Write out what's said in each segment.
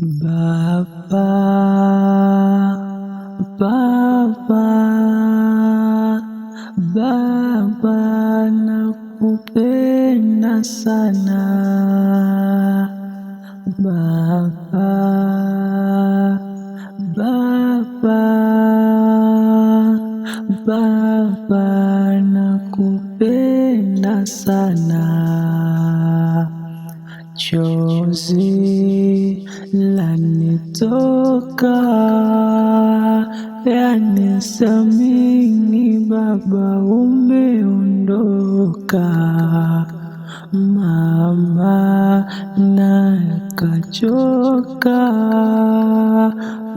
Baba, Baba, Baba, nakupenda sana. Baba, Baba, Baba, nakupenda sana. Chozi lanitoka, yanisamini Baba, umeondoka. Mama nakachoka,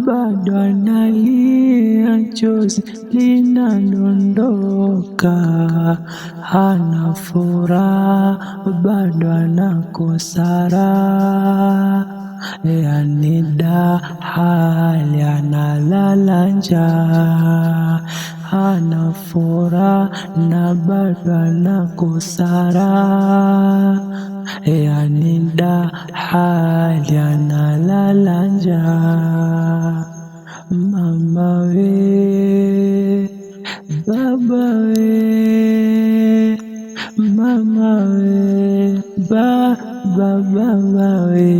bado analia, chozi linadondoka. Hana furaha, bado anakosa raha. Yanida hali analala njaa. Hana furaha na bado anakosa raha. Yanida hali analala njaa. Mama we, baba we, mama we, baba we.